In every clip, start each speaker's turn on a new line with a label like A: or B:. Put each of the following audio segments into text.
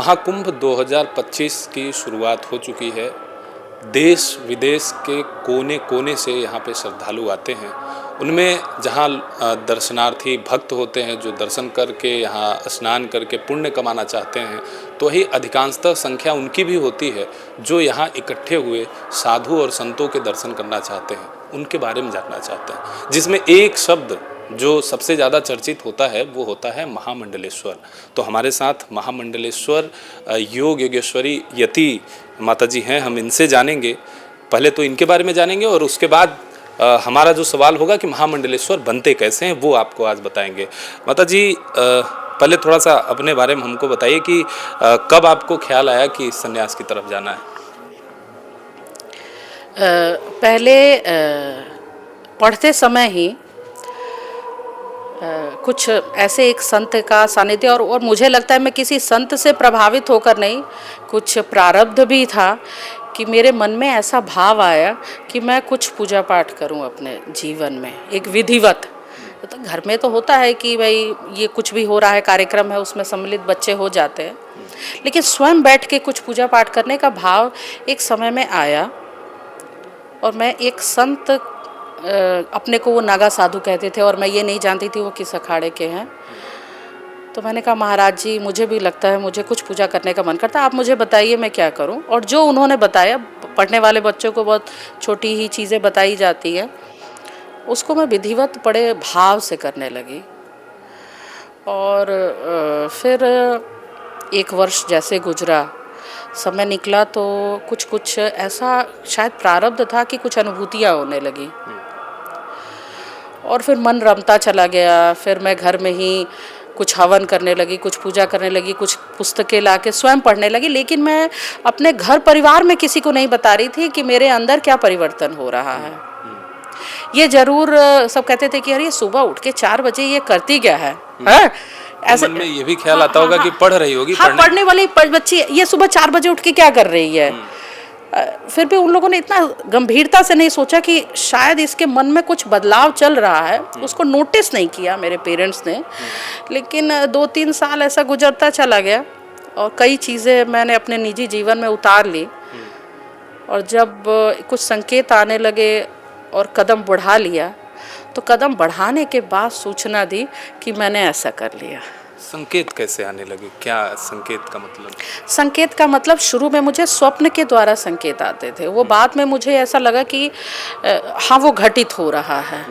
A: महाकुंभ 2025 की शुरुआत हो चुकी है। देश विदेश के कोने कोने से यहाँ पे श्रद्धालु आते हैं। उनमें जहाँ दर्शनार्थी भक्त होते हैं जो दर्शन करके यहाँ स्नान करके पुण्य कमाना चाहते हैं, तो वही अधिकांशतः संख्या उनकी भी होती है जो यहाँ इकट्ठे हुए साधु और संतों के दर्शन करना चाहते हैं, उनके बारे में जानना चाहते हैं। जिसमें एक शब्द जो सबसे ज़्यादा चर्चित होता है वो होता है महामंडलेश्वर। तो हमारे साथ महामंडलेश्वर योग योगेश्वरी यति माता जी हैं, हम इनसे जानेंगे। पहले तो इनके बारे में जानेंगे और उसके बाद हमारा जो सवाल होगा कि महामंडलेश्वर बनते कैसे हैं वो आपको आज बताएंगे। माता जी पहले थोड़ा सा अपने बारे में हमको बताइए कि कब आपको ख्याल आया कि सन्यास की तरफ जाना है?
B: पहले पढ़ते समय ही कुछ ऐसे एक संत का सानिध्य और मुझे लगता है मैं किसी संत से प्रभावित होकर नहीं, कुछ प्रारब्ध भी था कि मेरे मन में ऐसा भाव आया कि मैं कुछ पूजा पाठ करूं अपने जीवन में, एक विधिवत। तो घर में तो होता है कि भाई ये कुछ भी हो रहा है, कार्यक्रम है, उसमें सम्मिलित बच्चे हो जाते हैं, लेकिन स्वयं बैठ के कुछ पूजा पाठ करने का भाव एक समय में आया। और मैं एक संत, अपने को वो नागा साधु कहते थे और मैं ये नहीं जानती थी वो किस अखाड़े के हैं। तो मैंने कहा महाराज जी मुझे भी लगता है, मुझे कुछ पूजा करने का मन करता है, आप मुझे बताइए मैं क्या करूं। और जो उन्होंने बताया, पढ़ने वाले बच्चों को बहुत छोटी ही चीज़ें बताई जाती है, उसको मैं विधिवत बड़े भाव से करने लगी। और फिर एक वर्ष जैसे गुजरा, समय निकला तो कुछ कुछ ऐसा शायद प्रारब्ध था कि कुछ अनुभूतियाँ होने लगी और फिर मन रमता चला गया। फिर मैं घर में ही कुछ हवन करने लगी, कुछ पूजा करने लगी, कुछ पुस्तकें लाके स्वयं पढ़ने लगी, लेकिन मैं अपने घर परिवार में किसी को नहीं बता रही थी कि मेरे अंदर क्या परिवर्तन हो रहा है। ये जरूर सब कहते थे कि अरे ये सुबह उठ के 4 बजे ये करती क्या है,
A: ऐसे मन में ये भी ख्याल आता होगा कि पढ़ रही होगी।
B: पढ़ने वाली बच्ची ये सुबह 4 बजे उठ के क्या कर रही है। फिर भी उन लोगों ने इतना गंभीरता से नहीं सोचा कि शायद इसके मन में कुछ बदलाव चल रहा है, उसको नोटिस नहीं किया मेरे पेरेंट्स ने। लेकिन 2-3 साल ऐसा गुजरता चला गया और कई चीज़ें मैंने अपने निजी जीवन में उतार ली। और जब कुछ संकेत आने लगे और कदम बढ़ा लिया, तो कदम बढ़ाने के बाद सूचना दी कि मैंने ऐसा कर लिया।
A: संकेत कैसे आने लगे? क्या संकेत का मतलब?
B: संकेत का मतलब शुरू में मुझे स्वप्न के द्वारा संकेत आते थे, वो बाद में मुझे ऐसा लगा कि हाँ वो घटित हो रहा है।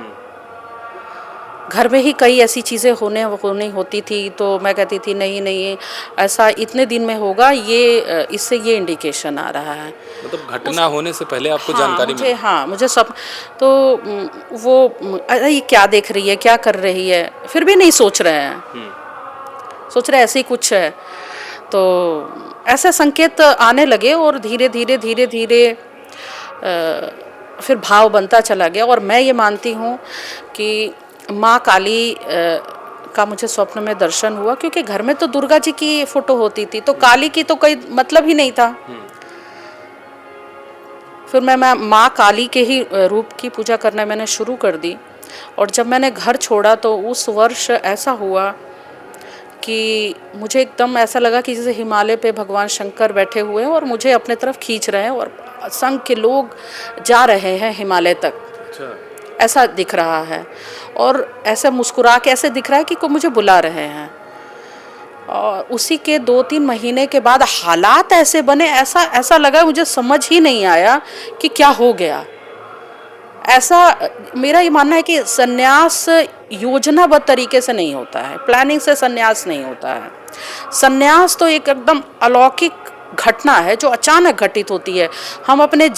B: घर में ही कई ऐसी चीज़ें होनी होती थी, तो मैं कहती थी नहीं नहीं ऐसा इतने दिन में होगा, ये इससे ये इंडिकेशन आ रहा है।
A: मतलब घटना होने से पहले आपको जानकारी मिली?
B: मुझे सब तो वो अरे ये क्या देख रही है, क्या कर रही है, फिर भी नहीं सोच रहे हैं, सोच रहे ऐसे ही कुछ है। तो ऐसे संकेत आने लगे और धीरे धीरे धीरे धीरे फिर भाव बनता चला गया। और मैं ये मानती हूँ कि माँ काली का मुझे स्वप्न में दर्शन हुआ, क्योंकि घर में तो दुर्गा जी की फोटो होती थी, तो काली की तो कोई मतलब ही नहीं था। फिर मैं माँ काली के ही रूप की पूजा करना मैंने शुरू कर दी। और जब मैंने घर छोड़ा तो उस वर्ष ऐसा हुआ कि मुझे एकदम ऐसा लगा कि जैसे हिमालय पे भगवान शंकर बैठे हुए हैं और मुझे अपने तरफ खींच रहे हैं और असंख्य लोग जा रहे हैं हिमालय तक। अच्छा। ऐसा दिख रहा है और ऐसा मुस्कुरा के ऐसे दिख रहा है कि कोई मुझे बुला रहे हैं। और उसी के 2-3 महीने के बाद हालात ऐसे बने, ऐसा लगा, मुझे समझ ही नहीं आया कि क्या हो गया। ऐसा मेरा ये मानना है कि सन्यास योजनाबद्ध तरीके से नहीं होता है, प्लानिंग से सन्यास नहीं होता है। सन्यास तो एक एकदम अलौकिक घटना है जो अचानक घटित होती है। हम अपने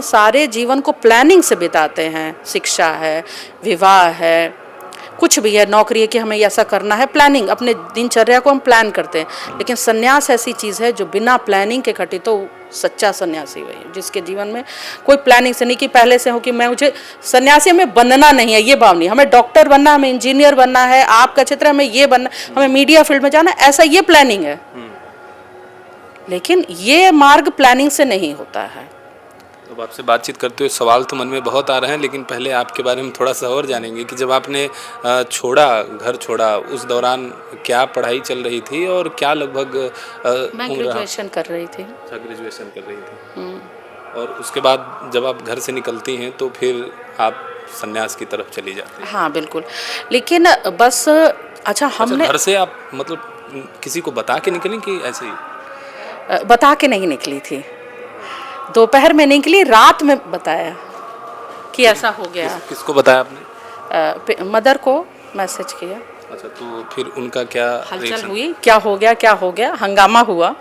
B: सारे जीवन को प्लानिंग से बिताते हैं, शिक्षा है, विवाह है, कुछ भी है, नौकरी है कि हमें ऐसा करना है, प्लानिंग, अपने दिनचर्या को हम प्लान करते हैं। लेकिन सन्यास ऐसी चीज़ है जो बिना प्लानिंग के घटित हो, सच्चा सन्यासी वही है जिसके जीवन में कोई प्लानिंग से नहीं कि पहले से हो कि मैं मुझे सन्यासी में बनना नहीं है, ये भाव नहीं, हमें डॉक्टर बनना, हमें इंजीनियर बनना है, आपका क्षेत्र हमें ये बनना, हमें मीडिया फील्ड में जाना, ऐसा ये प्लानिंग है। लेकिन ये मार्ग प्लानिंग से नहीं होता है।
A: तो अब आपसे बातचीत करते हुए सवाल तो मन में बहुत आ रहे हैं, लेकिन पहले आपके बारे में थोड़ा सा और जानेंगे कि जब आपने घर छोड़ा उस दौरान क्या पढ़ाई चल रही थी और क्या लगभग
B: मैं
A: उम्र
B: ग्रेजुएशन कर रही थी।
A: अच्छा, ग्रेजुएशन कर रही थी। और उसके बाद जब आप घर से निकलती हैं तो फिर आप सन्यास की तरफ चली जाती हैं।
B: हाँ बिल्कुल, लेकिन बस अच्छा हमने
A: घर से आप मतलब किसी को बता के निकलें कि ऐसे ही?
B: बता के नहीं निकली थी, दोपहर में निकली, रात में बताया कि ऐसा हो गया।
A: किसको बताया आपने?
B: मदर को मैसेज किया।
A: अच्छा, तो फिर उनका क्या
B: हलचल
A: रिएक्शन?
B: हुई, क्या हो गया, हंगामा हुआ।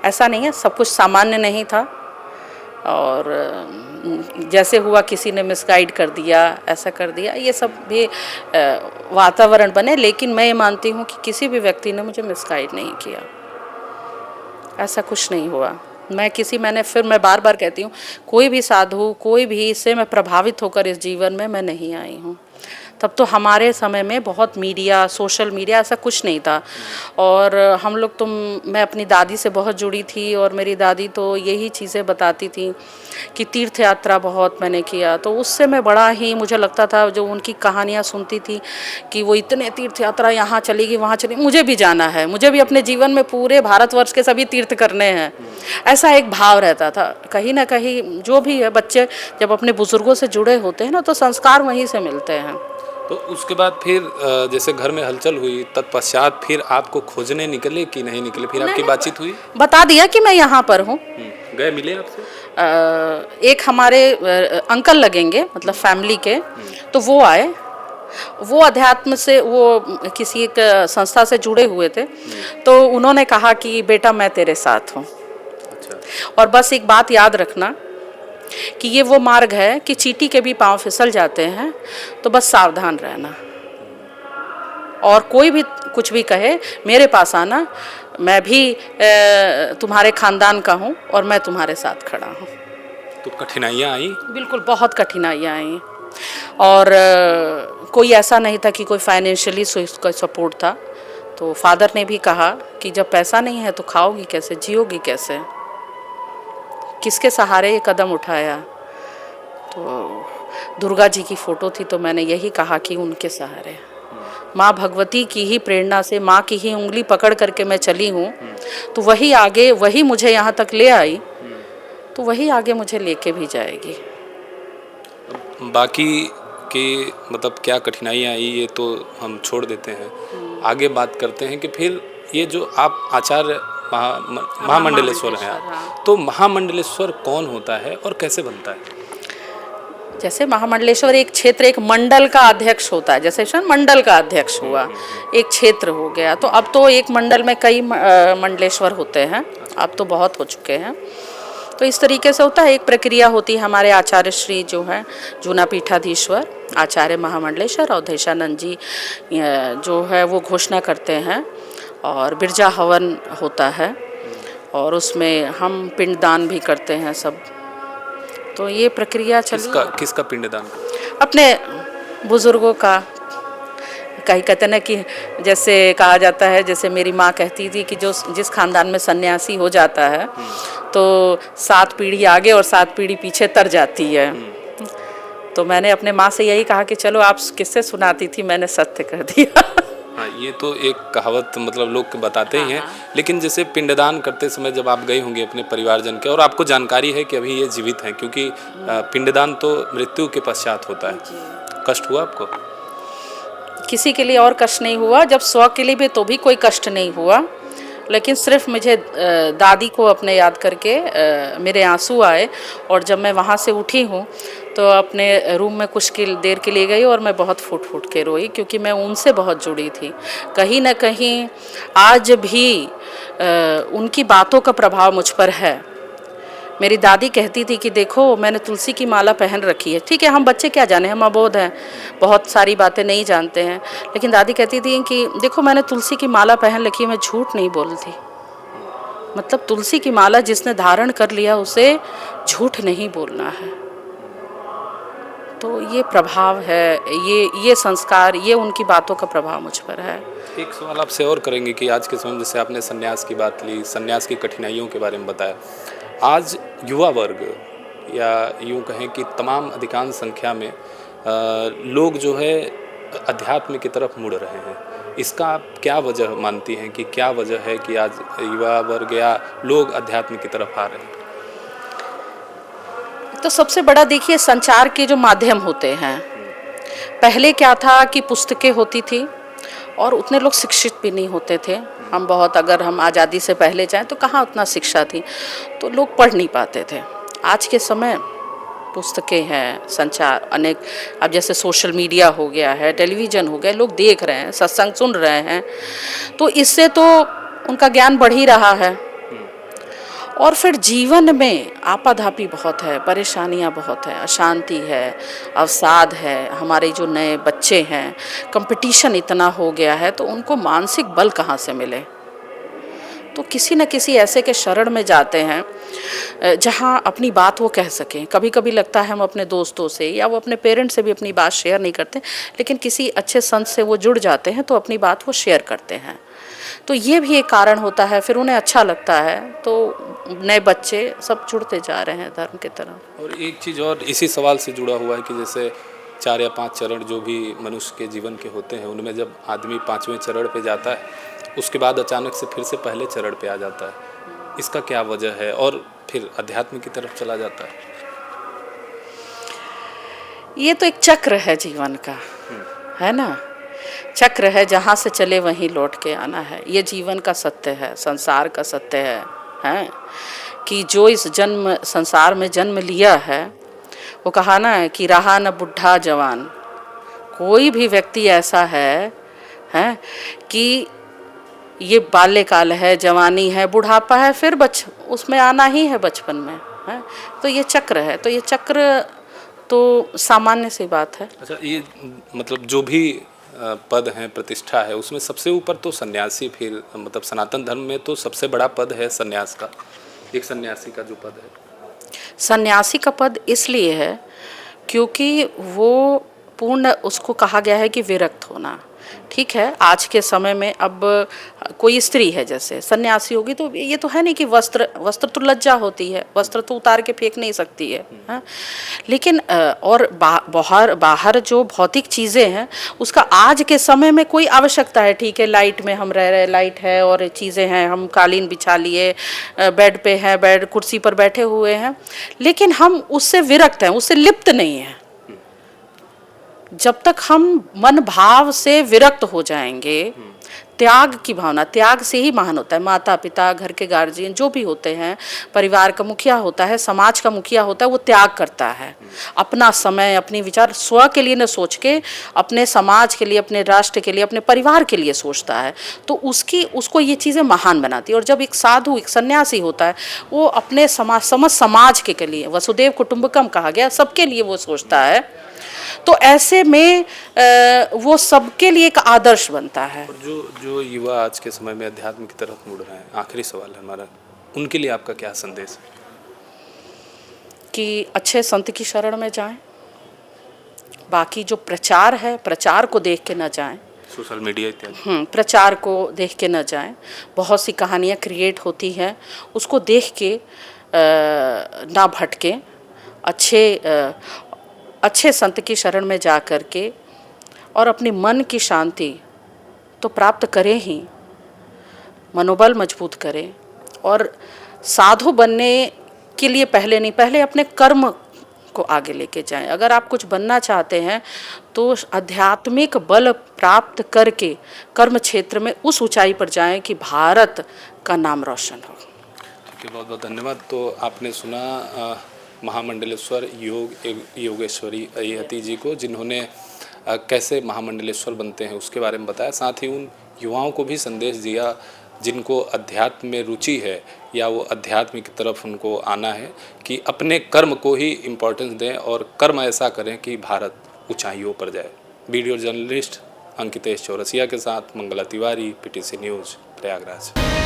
B: ऐसा नहीं है, सब कुछ सामान्य नहीं था, और जैसे हुआ किसी ने मिसगाइड कर दिया, ऐसा कर दिया, ये सब भी वातावरण बने। लेकिन मैं ये मानती हूँ कि किसी भी व्यक्ति ने मुझे मिसगाइड नहीं किया, ऐसा कुछ नहीं हुआ। मैं बार बार कहती हूँ, कोई भी साधु, कोई भी इससे मैं प्रभावित होकर इस जीवन में मैं नहीं आई हूँ। तब तो हमारे समय में बहुत मीडिया, सोशल मीडिया ऐसा कुछ नहीं था, और हम लोग तो, मैं अपनी दादी से बहुत जुड़ी थी, और मेरी दादी तो यही चीज़ें बताती थी कि तीर्थ यात्रा बहुत मैंने किया। तो उससे मैं बड़ा ही, मुझे लगता था, जो उनकी कहानियाँ सुनती थी कि वो इतने तीर्थ यात्रा यहाँ चलेगी, वहाँ चलेगी, मुझे भी जाना है, मुझे भी अपने जीवन में पूरे भारतवर्ष के सभी तीर्थ करने हैं, ऐसा एक भाव रहता था। कहीं ना कहीं जो भी है, बच्चे जब अपने बुज़ुर्गों से जुड़े होते हैं ना, तो संस्कार वहीं से मिलते हैं।
A: तो उसके बाद फिर जैसे घर में हलचल हुई, तत्पश्चात फिर आपको खोजने निकले कि नहीं निकले? फिर आपकी बातचीत हुई?
B: बता दिया कि मैं यहाँ पर हूँ।
A: गए, मिले आपसे?
B: एक हमारे अंकल लगेंगे, मतलब फैमिली के, तो वो आए। वो अध्यात्म से, वो किसी एक संस्था से जुड़े हुए थे, तो उन्होंने कहा कि बेटा मैं तेरे साथ हूँ।
A: अच्छा।
B: और बस एक बात याद रखना कि ये वो मार्ग है कि चींटी के भी पांव फिसल जाते हैं, तो बस सावधान रहना। और कोई भी कुछ भी कहे, मेरे पास आना, मैं भी तुम्हारे खानदान का हूँ और मैं तुम्हारे साथ खड़ा हूँ।
A: तो कठिनाइयाँ आई?
B: बिल्कुल, बहुत कठिनाइयाँ आई, और कोई ऐसा नहीं था कि कोई फाइनेंशियली उसका सपोर्ट था। तो फादर ने भी कहा कि जब पैसा नहीं है तो खाओगी कैसे, जियोगी कैसे, किसके सहारे ये कदम उठाया? तो दुर्गा जी की फ़ोटो थी, तो मैंने यही कहा कि उनके सहारे, माँ भगवती की ही प्रेरणा से, माँ की ही उंगली पकड़ करके मैं चली हूँ, तो वही आगे, वही मुझे यहाँ तक ले आई, तो वही आगे मुझे लेके भी जाएगी।
A: बाकी की मतलब क्या कठिनाइयाँ आई ये तो हम छोड़ देते हैं, आगे बात करते हैं कि फिर ये जो आप आचार्य महामंडलेश्वर हैं आप, तो महामंडलेश्वर कौन होता है और कैसे बनता है?
B: जैसे महामंडलेश्वर एक क्षेत्र, एक मंडल का अध्यक्ष होता है, जैसे मंडल का अध्यक्ष हुआ, एक क्षेत्र हो गया। तो अब तो एक मंडल में कई मंडलेश्वर होते हैं, अब तो बहुत हो चुके हैं। तो इस तरीके से होता है, एक प्रक्रिया होती है। हमारे आचार्य श्री जो है जूना पीठाधीश्वर आचार्य महामंडलेश्वर अवधेशानंद जी जो है वो घोषणा करते हैं, और बिरजा हवन होता है, और उसमें हम पिंडदान भी करते हैं सब। तो ये प्रक्रिया चली।
A: किसका पिंडदान?
B: अपने बुजुर्गों का। कहीं कहते ना कि जैसे कहा जाता है, जैसे मेरी माँ कहती थी कि जो जिस खानदान में सन्यासी हो जाता है तो 7 पीढ़ी आगे और 7 पीढ़ी पीछे तर जाती है। तो मैंने अपने माँ से यही कहा कि चलो आप किससे सुनाती थी, मैंने सत्य कर दिया।
A: हाँ, ये तो एक कहावत मतलब लोग बताते ही हैं। लेकिन जैसे पिंडदान करते समय जब आप गए होंगे अपने परिवारजन के, और आपको जानकारी है कि अभी ये जीवित हैं, क्योंकि पिंडदान तो मृत्यु के पश्चात होता है, कष्ट हुआ आपको?
B: किसी के लिए और कष्ट नहीं हुआ, जब 100 के लिए भी तो भी कोई कष्ट नहीं हुआ, लेकिन सिर्फ मुझे दादी को अपने याद करके मेरे आंसू आए। और जब मैं वहाँ से उठी हूँ तो अपने रूम में कुछ देर के लिए गई, और मैं बहुत फूट फूट के रोई, क्योंकि मैं उनसे बहुत जुड़ी थी। कहीं ना कहीं आज भी उनकी बातों का प्रभाव मुझ पर है। मेरी दादी कहती थी कि देखो मैंने तुलसी की माला पहन रखी है। ठीक है, हम बच्चे क्या जाने, हम अबोध हैं, बहुत सारी बातें नहीं जानते हैं, लेकिन दादी कहती थी कि देखो मैंने तुलसी की माला पहन रखी है, मैं झूठ नहीं बोलती। मतलब तुलसी की माला जिसने धारण कर लिया उसे झूठ नहीं बोलना है। तो ये प्रभाव है, ये संस्कार, ये उनकी बातों का प्रभाव मुझ पर है।
A: एक सवाल आपसे और करेंगे कि आज के समय में जैसे आपने संन्यास की बात ली, संन्यास की कठिनाइयों के बारे में बताया, आज युवा वर्ग या यूँ कहें कि तमाम अधिकांश संख्या में लोग जो है अध्यात्म की तरफ मुड़ रहे हैं। इसका आप क्या वजह मानती हैं कि क्या वजह है कि आज युवा वर्ग या लोग अध्यात्म की तरफ आ रहे हैं?
B: तो सबसे बड़ा देखिए संचार के जो माध्यम होते हैं, पहले क्या था कि पुस्तकें होती थी और उतने लोग शिक्षित भी नहीं होते थे। हम बहुत, अगर हम आज़ादी से पहले जाएं तो कहाँ उतना शिक्षा थी, तो लोग पढ़ नहीं पाते थे। आज के समय पुस्तकें हैं, संचार अनेक, अब जैसे सोशल मीडिया हो गया है, टेलीविज़न हो गया, लोग देख रहे हैं, सत्संग सुन रहे हैं, तो इससे तो उनका ज्ञान बढ़ ही रहा है। और फिर जीवन में आपाधापी बहुत है, परेशानियां बहुत है, अशांति है, अवसाद है। हमारे जो नए बच्चे हैं, कंपटीशन इतना हो गया है, तो उनको मानसिक बल कहाँ से मिले? तो किसी न किसी ऐसे के शरण में जाते हैं जहाँ अपनी बात वो कह सकें। कभी कभी लगता है हम अपने दोस्तों से या वो अपने पेरेंट्स से भी अपनी बात शेयर नहीं करते, लेकिन किसी अच्छे संत से वो जुड़ जाते हैं तो अपनी बात वो शेयर करते हैं। तो ये भी एक कारण होता है, फिर उन्हें अच्छा लगता है, तो नए बच्चे सब जुड़ते जा रहे हैं धर्म की तरफ।
A: और एक चीज़ और इसी सवाल से जुड़ा हुआ है कि जैसे 4 या 5 चरण जो भी मनुष्य के जीवन के होते हैं, उनमें जब आदमी 5वें चरण पे जाता है, उसके बाद अचानक से फिर से पहले चरण पे आ जाता है। इसका क्या वजह है और फिर अध्यात्म की तरफ चला जाता है?
B: ये तो एक चक्र है जीवन का, है ना, चक्र है, जहाँ से चले वहीं लौट के आना है। ये जीवन का सत्य है, संसार का सत्य है कि जो इस जन्म संसार में जन्म लिया है, वो कहा ना कि रहा न बुढ़ा जवान। कोई भी व्यक्ति ऐसा है कि ये बाल्यकाल है, जवानी है, बुढ़ापा है, फिर उसमें आना ही है बचपन में, है। तो ये चक्र है, तो ये चक्र तो सामान्य सी बात है।
A: अच्छा, ये मतलब जो भी पद हैं, प्रतिष्ठा है, उसमें सबसे ऊपर तो सन्यासी, फिर मतलब सनातन धर्म में तो सबसे बड़ा पद है सन्यास का, एक सन्यासी का जो पद है।
B: सन्यासी का पद इसलिए है क्योंकि वो पूर्ण, उसको कहा गया है कि विरक्त होना। ठीक है, आज के समय में अब कोई स्त्री है जैसे सन्यासी होगी, तो ये तो है नहीं कि वस्त्र तो लज्जा होती है, वस्त्र तो उतार के फेंक नहीं सकती है। लेकिन और बाहर जो भौतिक चीज़ें हैं उसका आज के समय में कोई आवश्यकता है। ठीक है, लाइट में हम रह रहे, लाइट है और चीज़ें हैं, हम कालीन बिछा लिए, बेड पे हैं, बेड कुर्सी पर बैठे हुए हैं, लेकिन हम उससे विरक्त हैं, उससे लिप्त नहीं हैं। जब तक हम मन भाव से विरक्त हो जाएंगे, त्याग की भावना, त्याग से ही महान होता है। माता पिता, घर के गार्जियन जो भी होते हैं, परिवार का मुखिया होता है, समाज का मुखिया होता है, वो त्याग करता है। अपना समय, अपनी विचार स्व के लिए न सोच के अपने समाज के लिए, अपने राष्ट्र के लिए, अपने परिवार के लिए सोचता है, तो उसको ये चीज़ें महान बनाती है। और जब एक साधु, एक सन्यासी होता है, वो अपने समाज के लिए, वसुदेव कुटुंबकम कहा गया, सबके लिए वो सोचता है। तो ऐसे में वो सबके लिए एक आदर्श बनता है।
A: और जो युवा आज के समय में अध्यात्म की तरफ मुड़ रहे हैं, आखिरी सवाल है हमारा, उनके लिए आपका क्या संदेश है?
B: कि अच्छे संत की शरण में जाएं, बाकी जो प्रचार है, प्रचार को देख के न जाएं,
A: सोशल मीडिया इत्यादि
B: प्रचार को देख के न जाएं। बहुत सी कहानियाँ क्रिएट होती हैं, उसको देख के ना भटके, अच्छे संत की शरण में जा कर के और अपने मन की शांति तो प्राप्त करें ही, मनोबल मजबूत करें। और साधु बनने के लिए पहले अपने कर्म को आगे लेके जाएं। अगर आप कुछ बनना चाहते हैं तो आध्यात्मिक बल प्राप्त करके कर्म क्षेत्र में उस ऊंचाई पर जाएं कि भारत का नाम रोशन हो।
A: ठीक है, बहुत बहुत धन्यवाद। तो आपने सुना महामंडलेश्वर योगेश्वरी अय्यती जी को, जिन्होंने कैसे महामंडलेश्वर बनते हैं उसके बारे में बताया, साथ ही उन युवाओं को भी संदेश दिया जिनको अध्यात्म में रुचि है या वो अध्यात्म की तरफ उनको आना है कि अपने कर्म को ही इम्पोर्टेंस दें और कर्म ऐसा करें कि भारत ऊंचाइयों पर जाए। वीडियो जर्नलिस्ट अंकितेश चौरसिया के साथ मंगला तिवारी, PTC न्यूज़, प्रयागराज।